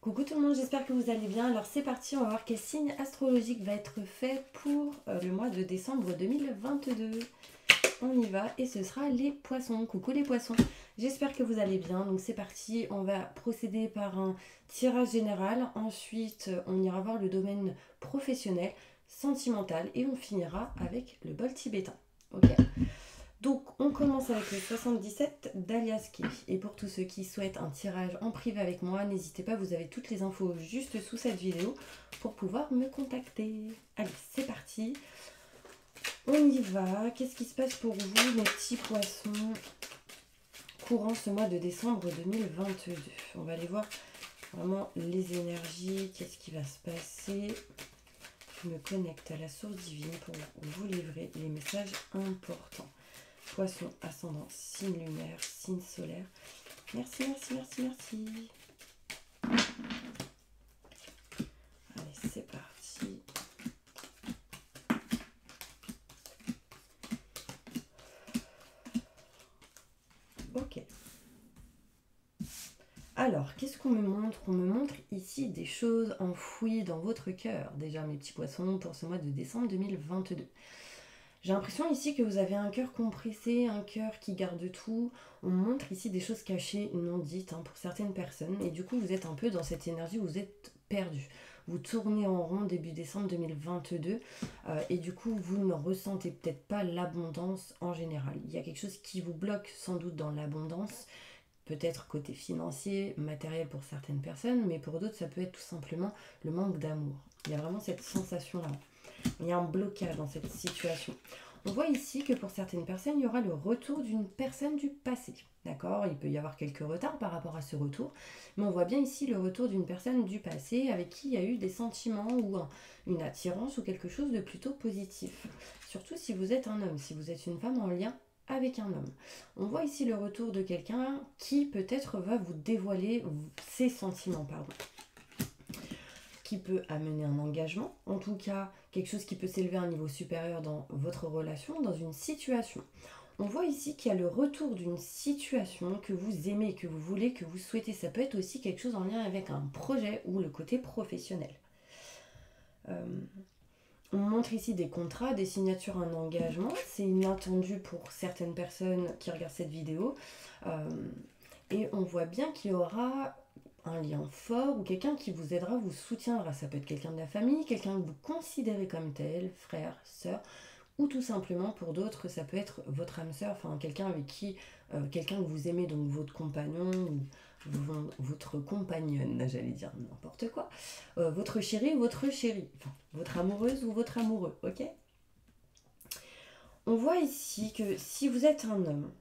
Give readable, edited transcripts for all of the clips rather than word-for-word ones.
Coucou tout le monde, j'espère que vous allez bien. Alors c'est parti, on va voir quel signe astrologique va être fait pour le mois de décembre 2022. On y va et ce sera les poissons. Coucou les poissons, j'espère que vous allez bien. Donc c'est parti, on va procéder par un tirage général. Ensuite, on ira voir le domaine professionnel, sentimental et on finira avec le bol tibétain. Ok. Donc, on commence avec le 77 d'Aliaské. Et pour tous ceux qui souhaitent un tirage en privé avec moi, n'hésitez pas, vous avez toutes les infos juste sous cette vidéo pour pouvoir me contacter. Allez, c'est parti. On y va. Qu'est-ce qui se passe pour vous, mes petits poissons, courant ce mois de décembre 2022? On va aller voir vraiment les énergies. Qu'est-ce qui va se passer? Je me connecte à la source divine pour vous livrer les messages importants. Poisson, ascendant, signe lunaire, signe solaire. Merci, merci, merci, merci. Allez, c'est parti. Ok. Alors, qu'est-ce qu'on me montre? On me montre ici des choses enfouies dans votre cœur. Déjà, mes petits poissons, pour ce mois de décembre 2022. J'ai l'impression ici que vous avez un cœur compressé, un cœur qui garde tout. On montre ici des choses cachées, non dites pour certaines personnes. Et du coup, vous êtes un peu dans cette énergie où vous êtes perdu. Vous tournez en rond début décembre 2022 et du coup, vous ne ressentez peut-être pas l'abondance en général. Il y a quelque chose qui vous bloque sans doute dans l'abondance. Peut-être côté financier, matériel pour certaines personnes, mais pour d'autres, ça peut être tout simplement le manque d'amour. Il y a vraiment cette sensation-là. Il y a un blocage dans cette situation. On voit ici que pour certaines personnes, il y aura le retour d'une personne du passé. D'accord? Il peut y avoir quelques retards par rapport à ce retour, mais on voit bien ici le retour d'une personne du passé avec qui il y a eu des sentiments ou une attirance ou quelque chose de plutôt positif. Surtout si vous êtes un homme, si vous êtes une femme en lien avec un homme. On voit ici le retour de quelqu'un qui peut-être va vous dévoiler ses sentiments, qui peut amener un engagement, en tout cas quelque chose qui peut s'élever à un niveau supérieur dans votre relation, dans une situation. On voit ici qu'il y a le retour d'une situation que vous aimez, que vous voulez, que vous souhaitez. Ça peut être aussi quelque chose en lien avec un projet ou le côté professionnel. On montre ici des contrats, des signatures, un engagement. C'est inattendu pour certaines personnes qui regardent cette vidéo. Et on voit bien qu'il y aura un lien fort ou quelqu'un qui vous aidera, vous soutiendra. Ça peut être quelqu'un de la famille, quelqu'un que vous considérez comme tel, frère, sœur, ou tout simplement pour d'autres, ça peut être votre âme sœur, enfin quelqu'un avec qui, quelqu'un que vous aimez, donc votre compagnon ou votre compagnonne, j'allais dire n'importe quoi, votre chéri ou votre chérie, enfin votre amoureuse ou votre amoureux, ok? On voit ici que si vous êtes un homme,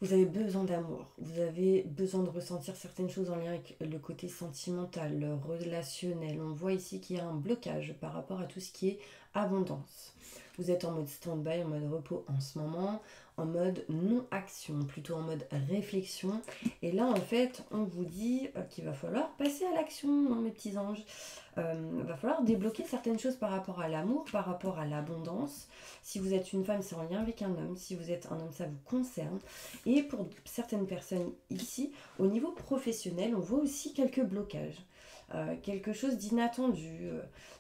vous avez besoin d'amour, vous avez besoin de ressentir certaines choses en lien avec le côté sentimental, le relationnel. On voit ici qu'il y a un blocage par rapport à tout ce qui est abondance. Vous êtes en mode stand-by, en mode repos en ce moment, en mode non-action, plutôt en mode réflexion. Et là, en fait, on vous dit qu'il va falloir passer à l'action, mes petits anges. Va falloir débloquer certaines choses par rapport à l'amour, par rapport à l'abondance. Si vous êtes une femme, c'est en lien avec un homme. Si vous êtes un homme, ça vous concerne. Et pour certaines personnes ici, au niveau professionnel, on voit aussi quelques blocages. Quelque chose d'inattendu,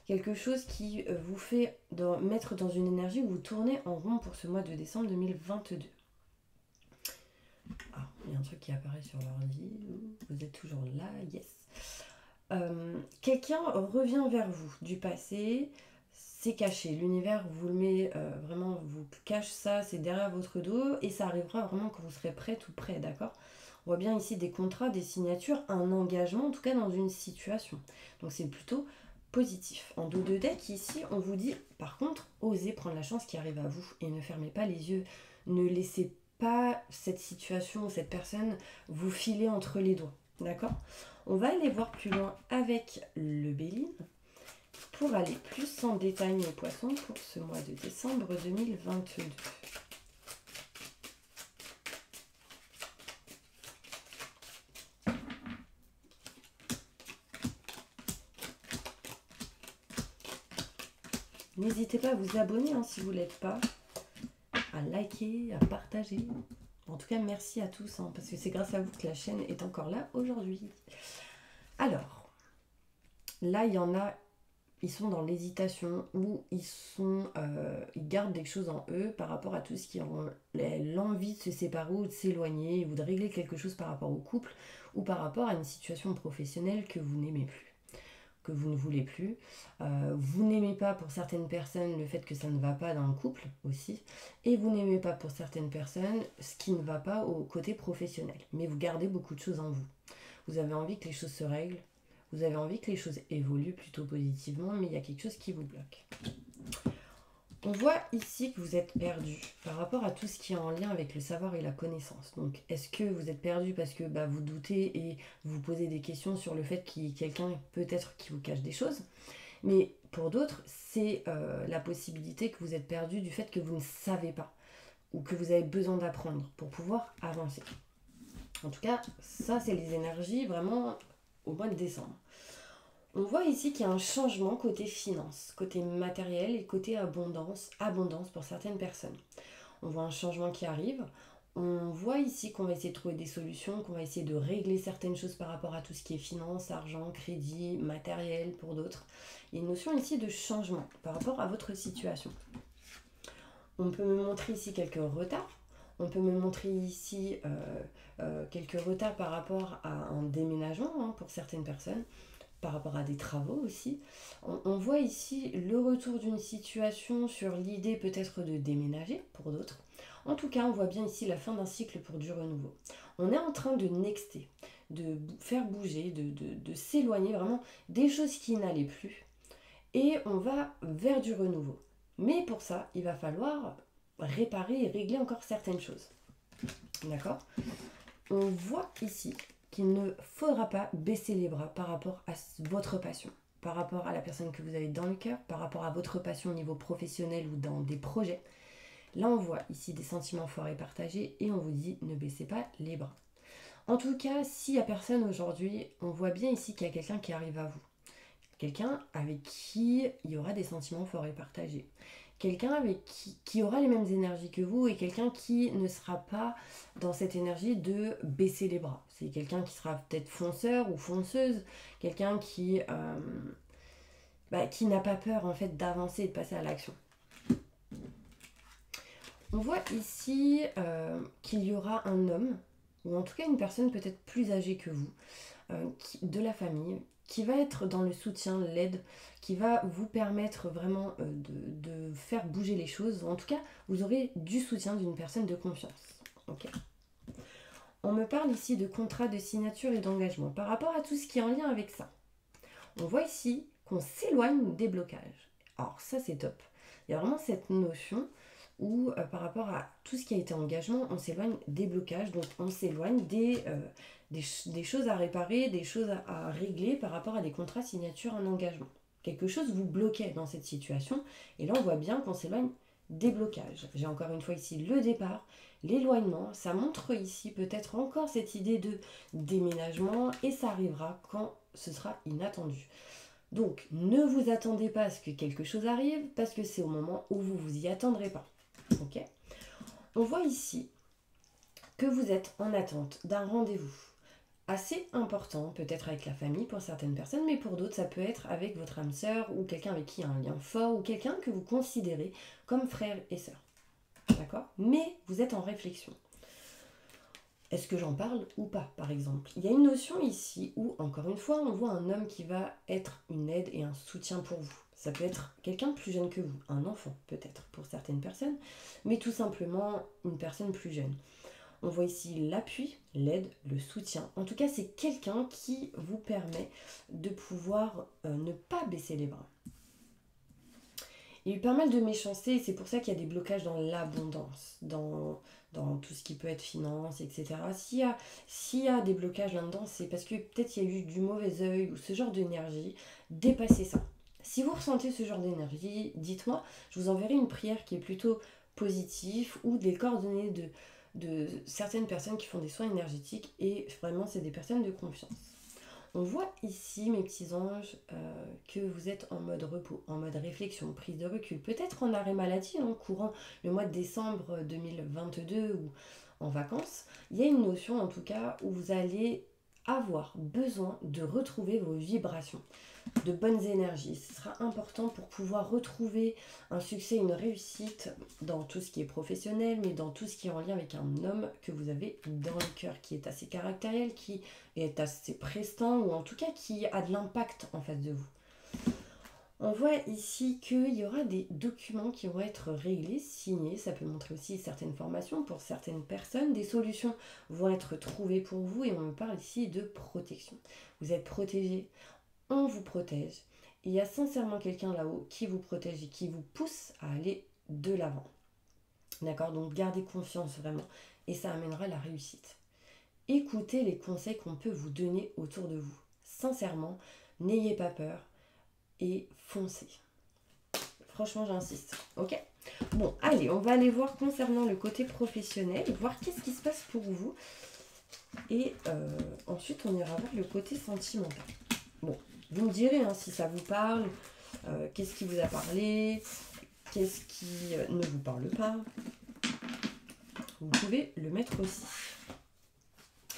quelque chose qui vous fait mettre dans une énergie où vous tournez en rond pour ce mois de décembre 2022. Ah, il y a un truc qui apparaît sur l'ordi. Vous êtes toujours là, yes. Quelqu'un revient vers vous du passé, c'est caché. L'univers vous le met vraiment, vous cache ça, c'est derrière votre dos et ça arrivera vraiment quand vous serez prête ou prêt, d'accord? On voit bien ici des contrats, des signatures, un engagement, en tout cas dans une situation. Donc c'est plutôt positif. En dos de deck, ici, on vous dit, par contre, osez prendre la chance qui arrive à vous et ne fermez pas les yeux. Ne laissez pas cette situation, cette personne vous filer entre les doigts. D'accord? On va aller voir plus loin avec le Béline pour aller plus en détail, mes poissons, pour ce mois de décembre 2022. N'hésitez pas à vous abonner si vous ne l'êtes pas, à liker, à partager. En tout cas, merci à tous, parce que c'est grâce à vous que la chaîne est encore là aujourd'hui. Alors, là, il y en a, ils sont dans l'hésitation ou ils gardent des choses en eux par rapport à tout ce qui ont l'envie de se séparer ou de s'éloigner ou de régler quelque chose par rapport au couple ou par rapport à une situation professionnelle que vous n'aimez plus, que vous ne voulez plus. Vous n'aimez pas pour certaines personnes le fait que ça ne va pas dans le couple aussi, et vous n'aimez pas pour certaines personnes ce qui ne va pas au côté professionnel. Mais vous gardez beaucoup de choses en vous. Vous avez envie que les choses se règlent, vous avez envie que les choses évoluent plutôt positivement, mais il y a quelque chose qui vous bloque. On voit ici que vous êtes perdu par rapport à tout ce qui est en lien avec le savoir et la connaissance. Donc, est-ce que vous êtes perdu parce que vous doutez et vous posez des questions sur le fait qu'il y ait quelqu'un peut-être qui vous cache des choses? Mais pour d'autres, c'est la possibilité que vous êtes perdu du fait que vous ne savez pas ou que vous avez besoin d'apprendre pour pouvoir avancer. En tout cas, ça, c'est les énergies vraiment au mois de décembre. On voit ici qu'il y a un changement côté finance, côté matériel et côté abondance pour certaines personnes. On voit un changement qui arrive. On voit ici qu'on va essayer de trouver des solutions, qu'on va essayer de régler certaines choses par rapport à tout ce qui est finance, argent, crédit, matériel pour d'autres. Il y a une notion ici de changement par rapport à votre situation. On peut me montrer ici quelques retards. On peut me montrer ici quelques retards par rapport à un déménagement pour certaines personnes, par rapport à des travaux aussi. On voit ici le retour d'une situation sur l'idée peut-être de déménager pour d'autres. En tout cas, on voit bien ici la fin d'un cycle pour du renouveau. On est en train de nexter, de faire bouger, de s'éloigner vraiment des choses qui n'allaient plus. Et on va vers du renouveau. Mais pour ça, il va falloir réparer et régler encore certaines choses. D'accord? On voit ici qu'il ne faudra pas baisser les bras par rapport à votre passion, par rapport à la personne que vous avez dans le cœur, par rapport à votre passion au niveau professionnel ou dans des projets. Là, on voit ici des sentiments forts et partagés et on vous dit ne baissez pas les bras. En tout cas, s'il n'y a personne aujourd'hui, on voit bien ici qu'il y a quelqu'un qui arrive à vous. Quelqu'un avec qui il y aura des sentiments forts et partagés. Quelqu'un avec qui aura les mêmes énergies que vous et quelqu'un qui ne sera pas dans cette énergie de baisser les bras. C'est quelqu'un qui sera peut-être fonceur ou fonceuse, quelqu'un qui n'a pas peur en fait d'avancer et de passer à l'action. On voit ici qu'il y aura un homme, ou en tout cas une personne peut-être plus âgée que vous, de la famille, qui va être dans le soutien, l'aide, qui va vous permettre vraiment de faire bouger les choses. En tout cas, vous aurez du soutien d'une personne de confiance. Okay. On me parle ici de contrat de signature et d'engagement. Par rapport à tout ce qui est en lien avec ça, on voit ici qu'on s'éloigne des blocages. Alors ça, c'est top. Il y a vraiment cette notion où par rapport à tout ce qui a été engagement, on s'éloigne des blocages, donc on s'éloigne des choses à réparer, des choses à régler par rapport à des contrats, signatures, un engagement. Quelque chose vous bloquait dans cette situation, et là on voit bien qu'on s'éloigne des blocages. J'ai encore une fois ici le départ, l'éloignement, ça montre ici peut-être encore cette idée de déménagement, et ça arrivera quand ce sera inattendu. Donc ne vous attendez pas à ce que quelque chose arrive, parce que c'est au moment où vous vous y attendrez pas. Okay. On voit ici que vous êtes en attente d'un rendez-vous assez important, peut-être avec la famille pour certaines personnes, mais pour d'autres, ça peut être avec votre âme sœur ou quelqu'un avec qui il y a un lien fort ou quelqu'un que vous considérez comme frère et sœur. D'accord? Mais vous êtes en réflexion. Est-ce que j'en parle ou pas, par exemple? Il y a une notion ici où, encore une fois, on voit un homme qui va être une aide et un soutien pour vous. Ça peut être quelqu'un de plus jeune que vous, un enfant peut-être pour certaines personnes, mais tout simplement une personne plus jeune. On voit ici l'appui, l'aide, le soutien. En tout cas, c'est quelqu'un qui vous permet de pouvoir ne pas baisser les bras. Il y a eu pas mal de méchanceté et c'est pour ça qu'il y a des blocages dans l'abondance, dans tout ce qui peut être finance, etc. S'il y a des blocages là-dedans, c'est parce que peut-être il y a eu du mauvais œil ou ce genre d'énergie. Dépassez ça. Si vous ressentez ce genre d'énergie, dites-moi, je vous enverrai une prière qui est plutôt positive ou des coordonnées de certaines personnes qui font des soins énergétiques et vraiment c'est des personnes de confiance. On voit ici, mes petits anges, que vous êtes en mode repos, en mode réflexion, prise de recul, peut-être en arrêt maladie, courant le mois de décembre 2022 ou en vacances. Il y a une notion en tout cas où vous allez avoir besoin de retrouver vos vibrations, de bonnes énergies. Ce sera important pour pouvoir retrouver un succès, une réussite dans tout ce qui est professionnel, mais dans tout ce qui est en lien avec un homme que vous avez dans le cœur, qui est assez caractériel, qui est assez prestant, ou en tout cas qui a de l'impact en face de vous. On voit ici qu'il y aura des documents qui vont être réglés, signés. Ça peut montrer aussi certaines formations pour certaines personnes. Des solutions vont être trouvées pour vous et on me parle ici de protection. Vous êtes protégé, on vous protège. Il y a sincèrement quelqu'un là-haut qui vous protège et qui vous pousse à aller de l'avant. D'accord? Donc gardez confiance vraiment et ça amènera la réussite. Écoutez les conseils qu'on peut vous donner autour de vous. Sincèrement, n'ayez pas peur. Et foncez. Franchement, j'insiste. Ok? Bon, allez, on va aller voir concernant le côté professionnel, voir qu'est-ce qui se passe pour vous. Et ensuite, on ira voir le côté sentimental. Bon, vous me direz si ça vous parle, qu'est-ce qui vous a parlé, qu'est-ce qui ne vous parle pas. Vous pouvez le mettre aussi.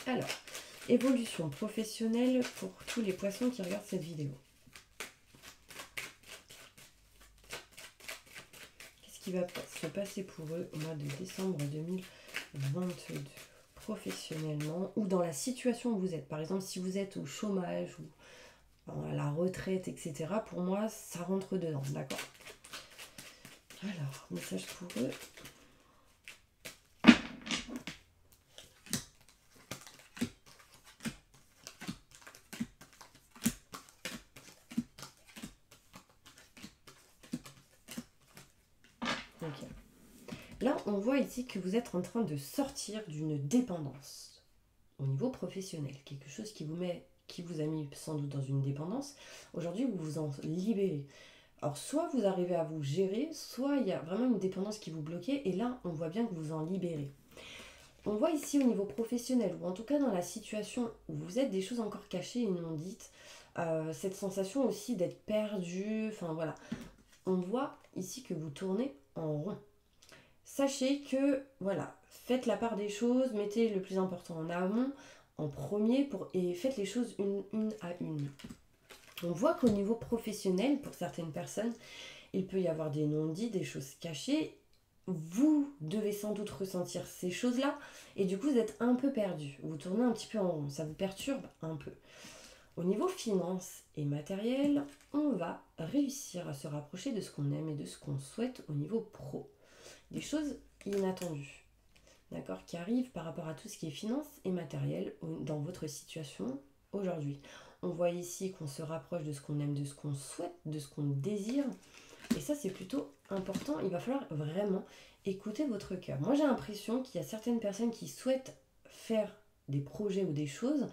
Alors, évolution professionnelle pour tous les poissons qui regardent cette vidéo. Qui va se passer pour eux au mois de décembre 2022 professionnellement ou dans la situation où vous êtes. Par exemple, si vous êtes au chômage ou à la retraite, etc. Pour moi, ça rentre dedans, d'accord? Alors, message pour eux. Ok. Là, on voit ici que vous êtes en train de sortir d'une dépendance au niveau professionnel. Quelque chose qui vous a mis sans doute dans une dépendance. Aujourd'hui, vous vous en libérez. Alors, soit vous arrivez à vous gérer, soit il y a vraiment une dépendance qui vous bloquait. Et là, on voit bien que vous en libérez. On voit ici au niveau professionnel, ou en tout cas dans la situation où vous êtes des choses encore cachées et non dites, cette sensation aussi d'être perdu, enfin voilà. On voit ici que vous tournez en rond. Sachez que, voilà, faites la part des choses, mettez le plus important en amont, en premier, et faites les choses une à une. On voit qu'au niveau professionnel, pour certaines personnes, il peut y avoir des non-dits, des choses cachées. Vous devez sans doute ressentir ces choses-là, et du coup, vous êtes un peu perdu. Vous tournez un petit peu en rond, ça vous perturbe un peu. Au niveau finance et matériel, on va réussir à se rapprocher de ce qu'on aime et de ce qu'on souhaite au niveau pro. Des choses inattendues, d'accord, qui arrivent par rapport à tout ce qui est finance et matériel dans votre situation aujourd'hui. On voit ici qu'on se rapproche de ce qu'on aime, de ce qu'on souhaite, de ce qu'on désire. Et ça, c'est plutôt important. Il va falloir vraiment écouter votre cœur. Moi, j'ai l'impression qu'il y a certaines personnes qui souhaitent faire des projets ou des choses,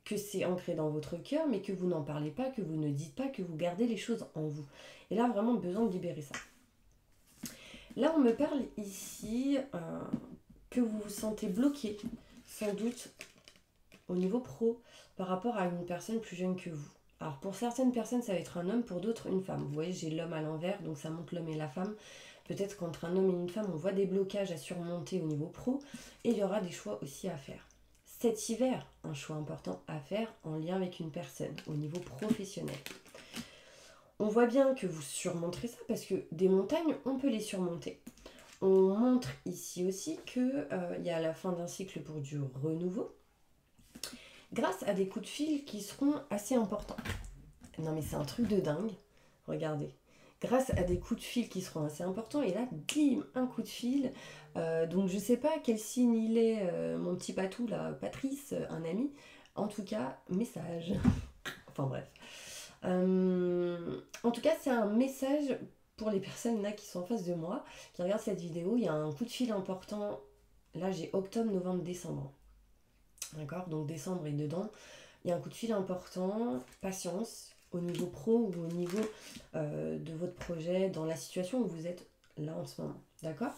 que c'est ancré dans votre cœur, mais que vous n'en parlez pas, que vous ne dites pas, que vous gardez les choses en vous. Et là, vraiment besoin de libérer ça. Là, on me parle ici que vous vous sentez bloqué, sans doute, au niveau pro, par rapport à une personne plus jeune que vous. Alors, pour certaines personnes, ça va être un homme, pour d'autres, une femme. Vous voyez, j'ai l'homme à l'envers, donc ça montre l'homme et la femme. Peut-être qu'entre un homme et une femme, on voit des blocages à surmonter au niveau pro, et il y aura des choix aussi à faire. Cet hiver, un choix important à faire en lien avec une personne, au niveau professionnel. On voit bien que vous surmonterez ça parce que des montagnes, on peut les surmonter. On montre ici aussi qu'il y a la fin d'un cycle pour du renouveau grâce à des coups de fil qui seront assez importants. Non mais c'est un truc de dingue. Regardez. Grâce à des coups de fil qui seront assez importants. Et là, bim, un coup de fil. Donc je sais pas quel signe il est, mon petit patou là, Patrice, un ami. En tout cas, message. Enfin bref. En tout cas, c'est un message pour les personnes là qui sont en face de moi, qui regardent cette vidéo. Il y a un coup de fil important. Là, j'ai octobre, novembre, décembre. D'accord? Donc décembre est dedans. Il y a un coup de fil important. Patience au niveau pro ou au niveau de votre projet, dans la situation où vous êtes là en ce moment. D'accord?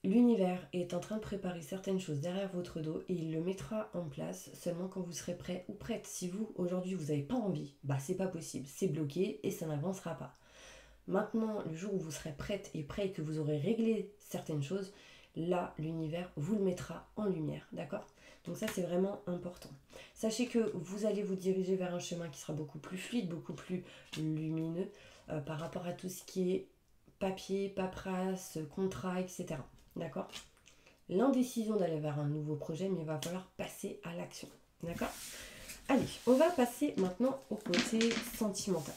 L'univers est en train de préparer certaines choses derrière votre dos et il le mettra en place seulement quand vous serez prêt ou prête. Si vous, aujourd'hui, vous n'avez pas envie, bah c'est pas possible, c'est bloqué et ça n'avancera pas. Maintenant, le jour où vous serez prête et prêt et que vous aurez réglé certaines choses, là, l'univers vous le mettra en lumière, d'accord? Donc ça, c'est vraiment important. Sachez que vous allez vous diriger vers un chemin qui sera beaucoup plus fluide, beaucoup plus lumineux par rapport à tout ce qui est papier, paperasse, contrat, etc. D'accord? L'indécision d'aller vers un nouveau projet, mais il va falloir passer à l'action. D'accord? Allez, on va passer maintenant au côté sentimental.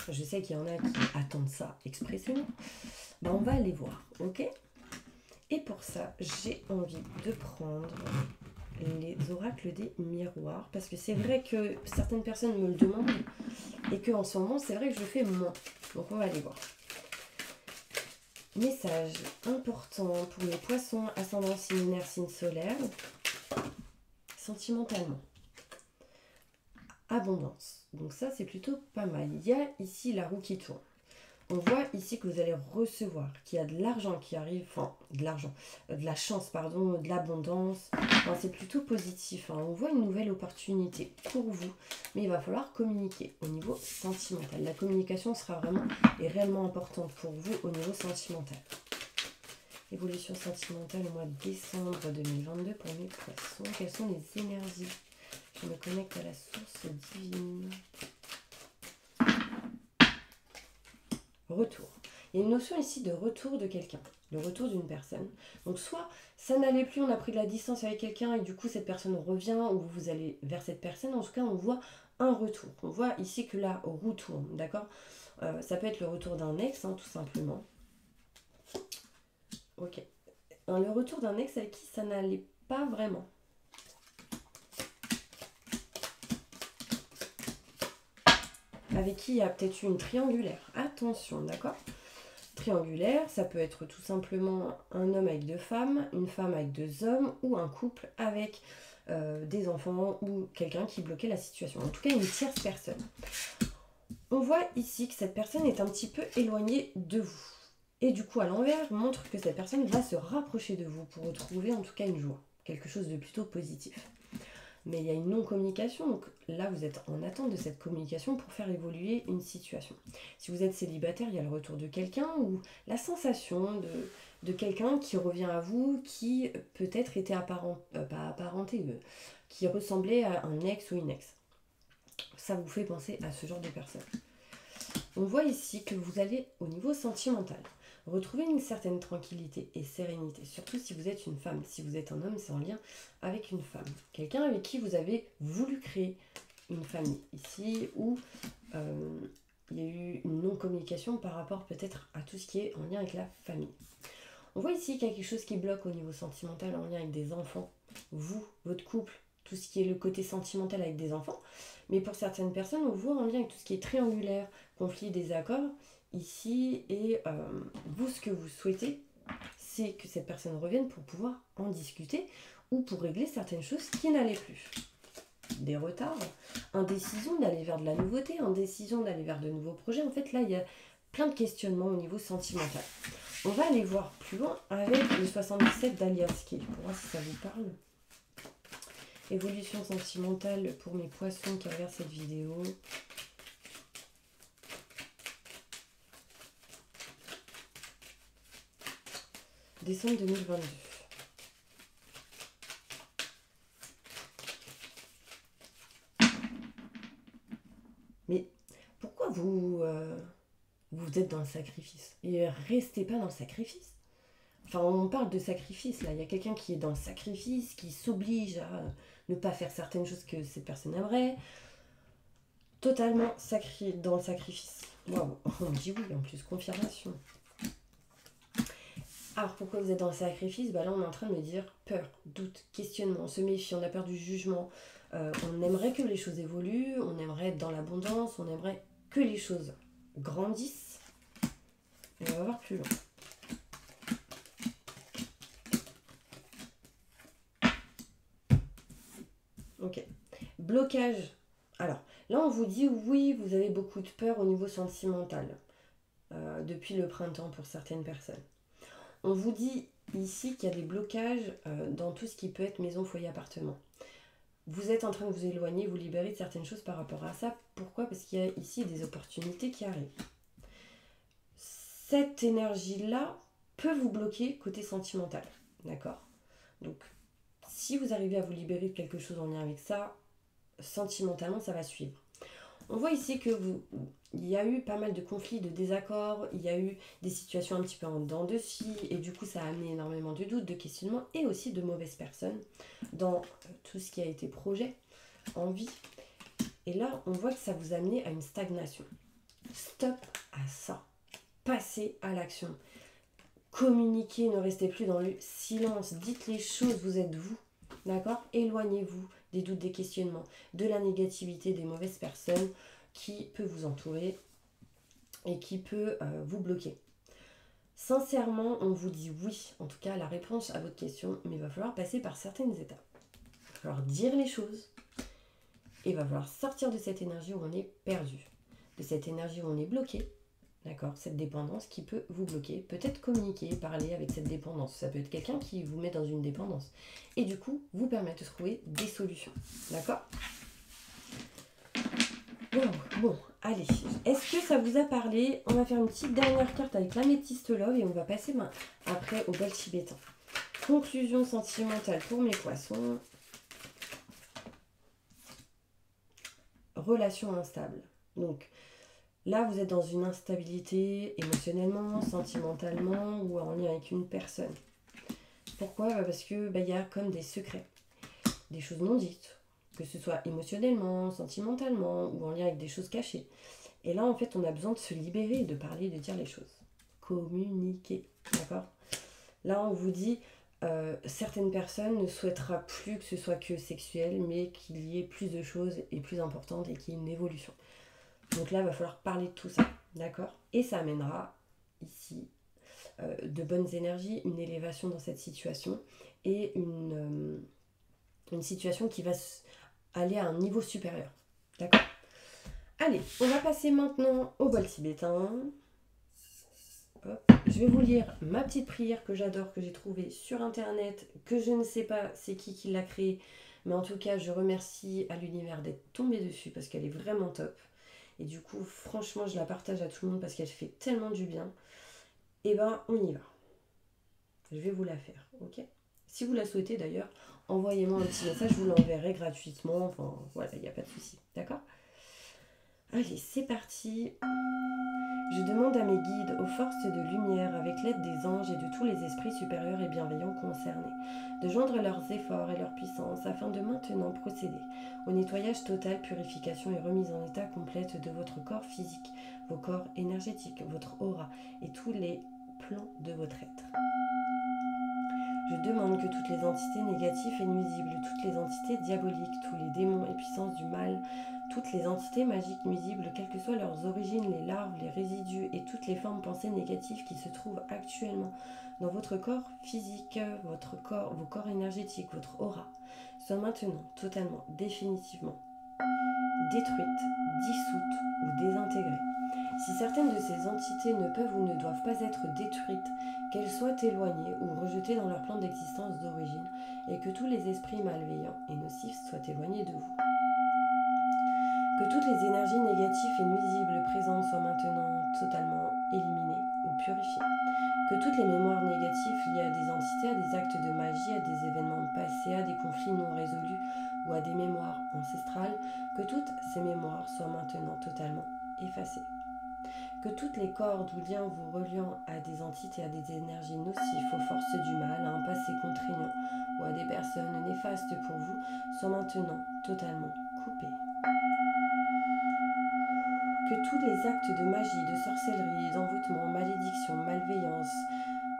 Je sais qu'il y en a qui attendent ça expressément. Ben, on va aller voir, ok? Et pour ça, j'ai envie de prendre les oracles des miroirs, parce que c'est vrai que certaines personnes me le demandent et qu'en ce moment, c'est vrai que je le fais moins. Donc on va aller voir. Message important pour les poissons, ascendant, signe lunaire, signe solaire. Sentimentalement. Abondance. Donc ça, c'est plutôt pas mal. Il y a ici la roue qui tourne. On voit ici que vous allez recevoir, qu'il y a de l'argent qui arrive, enfin de l'argent, de la chance, pardon, de l'abondance. Enfin, c'est plutôt positif. Hein. On voit une nouvelle opportunité pour vous, mais il va falloir communiquer au niveau sentimental. La communication sera vraiment et réellement importante pour vous au niveau sentimental. Évolution sentimentale au mois de décembre 2022 pour mes poissons. Quelles sont les énergies? Je me connecte à la source divine. Retour. Il y a une notion ici de retour de quelqu'un, le retour d'une personne. Donc soit ça n'allait plus, on a pris de la distance avec quelqu'un et du coup cette personne revient ou vous allez vers cette personne. En tout cas, on voit un retour. On voit ici que la roue tourne, d'accord? Ça peut être le retour d'un ex, hein, tout simplement. Ok. Le retour d'un ex avec qui ça n'allait pas vraiment. Avec qui il y a peut-être eu une triangulaire. Attention, d'accord? Triangulaire, ça peut être tout simplement un homme avec deux femmes, une femme avec deux hommes, ou un couple avec des enfants, ou quelqu'un qui bloquait la situation. En tout cas, une tierce personne. On voit ici que cette personne est un petit peu éloignée de vous. Et du coup, à l'envers, montre que cette personne va se rapprocher de vous pour retrouver en tout cas une joie. Quelque chose de plutôt positif. Mais il y a une non-communication, donc là vous êtes en attente de cette communication pour faire évoluer une situation. Si vous êtes célibataire, il y a le retour de quelqu'un ou la sensation de quelqu'un qui revient à vous, qui peut-être était pas apparenté, qui ressemblait à un ex ou une ex. Ça vous fait penser à ce genre de personne. On voit ici que vous allez au niveau sentimental retrouver une certaine tranquillité et sérénité, surtout si vous êtes une femme. Si vous êtes un homme, c'est en lien avec une femme. Quelqu'un avec qui vous avez voulu créer une famille ici, où il y a eu une non-communication par rapport peut-être à tout ce qui est en lien avec la famille. On voit ici qu'il y a quelque chose qui bloque au niveau sentimental en lien avec des enfants. Vous, votre couple, tout ce qui est le côté sentimental avec des enfants. Mais pour certaines personnes, on voit en lien avec tout ce qui est triangulaire, conflit, désaccord, ici, et vous, ce que vous souhaitez, c'est que cette personne revienne pour pouvoir en discuter ou pour régler certaines choses qui n'allaient plus. Des retards, indécision d'aller vers de la nouveauté, indécision d'aller vers de nouveaux projets. En fait, là, il y a plein de questionnements au niveau sentimental. On va aller voir plus loin avec le 77 d'Aliaski, pour voir si ça vous parle. Évolution sentimentale pour mes poissons qui regardent cette vidéo. Décembre 2022. Mais pourquoi vous êtes dans le sacrifice? Et restez pas dans le sacrifice. Enfin, on parle de sacrifice là. Il y a quelqu'un qui est dans le sacrifice, qui s'oblige à ne pas faire certaines choses que cette personne aimerait. Totalement dans le sacrifice. Waouh, on dit oui, en plus, confirmation. Alors pourquoi vous êtes dans le sacrifice? Bah là on est en train de me dire peur, doute, questionnement, on se méfie, on a peur du jugement, on aimerait que les choses évoluent, on aimerait être dans l'abondance, on aimerait que les choses grandissent. Et on va voir plus loin. Ok. Blocage. Alors là on vous dit oui, vous avez beaucoup de peur au niveau sentimental depuis le printemps pour certaines personnes. On vous dit ici qu'il y a des blocages dans tout ce qui peut être maison, foyer, appartement. Vous êtes en train de vous éloigner, vous libérer de certaines choses par rapport à ça. Pourquoi? Parce qu'il y a ici des opportunités qui arrivent. Cette énergie-là peut vous bloquer côté sentimental. D'accord? Donc, si vous arrivez à vous libérer de quelque chose en lien avec ça, sentimentalement, ça va suivre. On voit ici que il y a eu pas mal de conflits, de désaccords, il y a eu des situations un petit peu en dents de scie, et du coup ça a amené énormément de doutes, de questionnements, et aussi de mauvaises personnes dans tout ce qui a été projet, envie. Et là, on voit que ça vous a amené à une stagnation. Stop à ça. Passez à l'action. Communiquez, ne restez plus dans le silence. Dites les choses, vous êtes vous. D'accord? Éloignez-vous des doutes, des questionnements, de la négativité, des mauvaises personnes qui peut vous entourer et qui peut vous bloquer. Sincèrement, on vous dit oui, en tout cas la réponse à votre question, mais il va falloir passer par certaines étapes. Il va falloir dire les choses et il va falloir sortir de cette énergie où on est perdu, de cette énergie où on est bloqué. D'accord, cette dépendance qui peut vous bloquer. Peut-être communiquer, parler avec cette dépendance. Ça peut être quelqu'un qui vous met dans une dépendance. Et du coup, vous permet de trouver des solutions. D'accord? Bon, allez. Est-ce que ça vous a parlé? On va faire une petite dernière carte avec l'améthyste love et on va passer après au bol tibétain. Conclusion sentimentale pour mes poissons. Relation instable. Donc, là, vous êtes dans une instabilité émotionnellement, sentimentalement ou en lien avec une personne. Pourquoi? Parce que y a comme des secrets, des choses non dites, que ce soit émotionnellement, sentimentalement ou en lien avec des choses cachées. Et là, en fait, on a besoin de se libérer, de parler, de dire les choses. Communiquer, d'accord? Là, on vous dit, certaines personnes ne souhaitera plus que ce soit que sexuel, mais qu'il y ait plus de choses et plus importantes et qu'il y ait une évolution. Donc là, il va falloir parler de tout ça, d'accord? Et ça amènera ici de bonnes énergies, une élévation dans cette situation et une situation qui va aller à un niveau supérieur, d'accord? Allez, on va passer maintenant au bol tibétain. Hop. Je vais vous lire ma petite prière que j'adore, que j'ai trouvée sur internet, que je ne sais pas c'est qui l'a créée, mais en tout cas, je remercie à l'univers d'être tombé dessus parce qu'elle est vraiment top. Et du coup, franchement, je la partage à tout le monde parce qu'elle fait tellement du bien. Et ben, on y va. Je vais vous la faire, ok? Si vous la souhaitez d'ailleurs, envoyez-moi un petit message, je vous l'enverrai gratuitement. Enfin, voilà, il n'y a pas de souci, d'accord? Allez, c'est parti. Je demande à mes guides, aux forces de lumière, avec l'aide des anges et de tous les esprits supérieurs et bienveillants concernés, de joindre leurs efforts et leur puissance afin de maintenant procéder au nettoyage total, purification et remise en état complète de votre corps physique, vos corps énergétiques, votre aura et tous les plans de votre être. Je demande que toutes les entités négatives et nuisibles, toutes les entités diaboliques, tous les démons et puissances du mal, toutes les entités magiques nuisibles, quelles que soient leurs origines, les larves, les résidus et toutes les formes pensées négatives qui se trouvent actuellement dans votre corps physique, vos corps énergétiques, votre aura, soient maintenant totalement, définitivement détruites, dissoutes ou désintégrées. Si certaines de ces entités ne peuvent ou ne doivent pas être détruites, qu'elles soient éloignées ou rejetées dans leur plan d'existence d'origine, et que tous les esprits malveillants et nocifs soient éloignés de vous. Que toutes les énergies négatives et nuisibles présentes soient maintenant totalement éliminées ou purifiées. Que toutes les mémoires négatives liées à des entités, à des actes de magie, à des événements passés, à des conflits non résolus ou à des mémoires ancestrales, que toutes ces mémoires soient maintenant totalement effacées. Que toutes les cordes ou liens vous reliant à des entités, à des énergies nocives, aux forces du mal, à un passé contraignant ou à des personnes néfastes pour vous, soient maintenant totalement coupés. Que tous les actes de magie, de sorcellerie, d'envoûtement, malédiction, malveillance,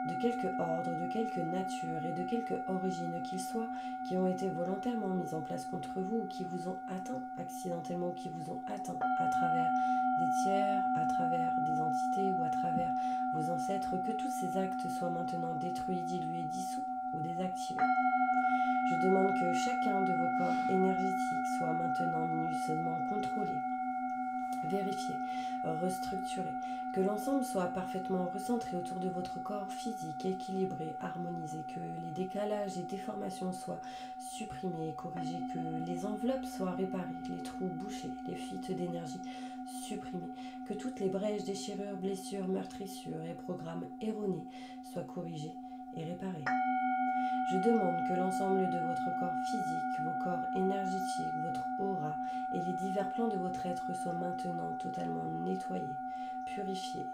de quelque ordre, de quelque nature et de quelque origine qu'ils soient, qui ont été volontairement mis en place contre vous ou qui vous ont atteint accidentellement ou qui vous ont atteint à travers des tiers, à travers des entités ou à travers vos ancêtres, que tous ces actes soient maintenant détruits, dilués, dissous ou désactivés. Je demande que chacun de vos corps énergétiques soit maintenant minutieusement contrôlé, vérifié, restructuré, que l'ensemble soit parfaitement recentré autour de votre corps physique, équilibré, harmonisé, que les décalages et déformations soient supprimés et corrigés, que les enveloppes soient réparées, les trous bouchés, les fuites d'énergie supprimées, que toutes les brèches, déchirures, blessures, meurtrissures et programmes erronés soient corrigés et réparés. Je demande que l'ensemble de votre corps physique, vos corps énergétiques, votre aura et les divers plans de votre être soient maintenant totalement nettoyés, purifiés,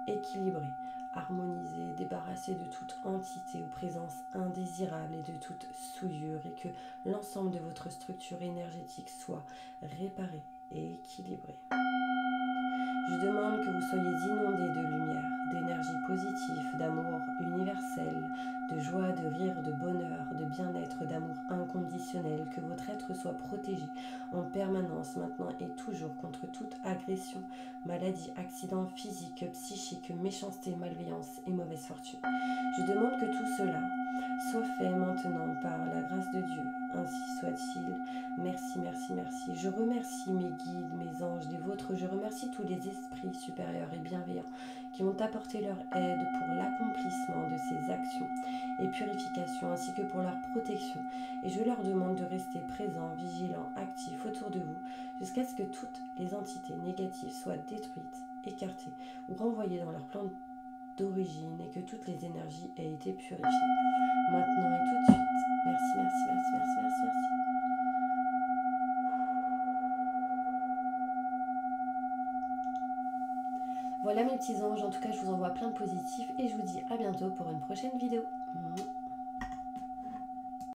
équilibrés, harmonisés, débarrassés de toute entité ou présence indésirable et de toute souillure et que l'ensemble de votre structure énergétique soit réparé et équilibré. Je demande que vous soyez inondés de lumière, d'énergie positive, d'amour universel, de joie, de rire, de bonheur, de bien-être, d'amour inconditionnel, que votre être soit protégé en permanence, maintenant et toujours contre toute agression, maladie, accident physique, psychique, méchanceté, malveillance et mauvaise fortune. Je demande que tout cela soit fait maintenant par la grâce de Dieu. Ainsi soit-il. Merci, merci, merci. Je remercie mes guides, mes anges, les vôtres. Je remercie tous les esprits supérieurs et bienveillants qui ont apporté leur aide pour l'accomplissement de ces actions et purifications, ainsi que pour leur protection. Et je leur demande de rester présents, vigilants, actifs autour de vous, jusqu'à ce que toutes les entités négatives soient détruites, écartées ou renvoyées dans leur plan d'origine et que toutes les énergies aient été purifiées. Maintenant et tout de suite. Merci, merci, merci, merci, merci, merci. Voilà mes petits anges, en tout cas je vous envoie plein de positifs et je vous dis à bientôt pour une prochaine vidéo.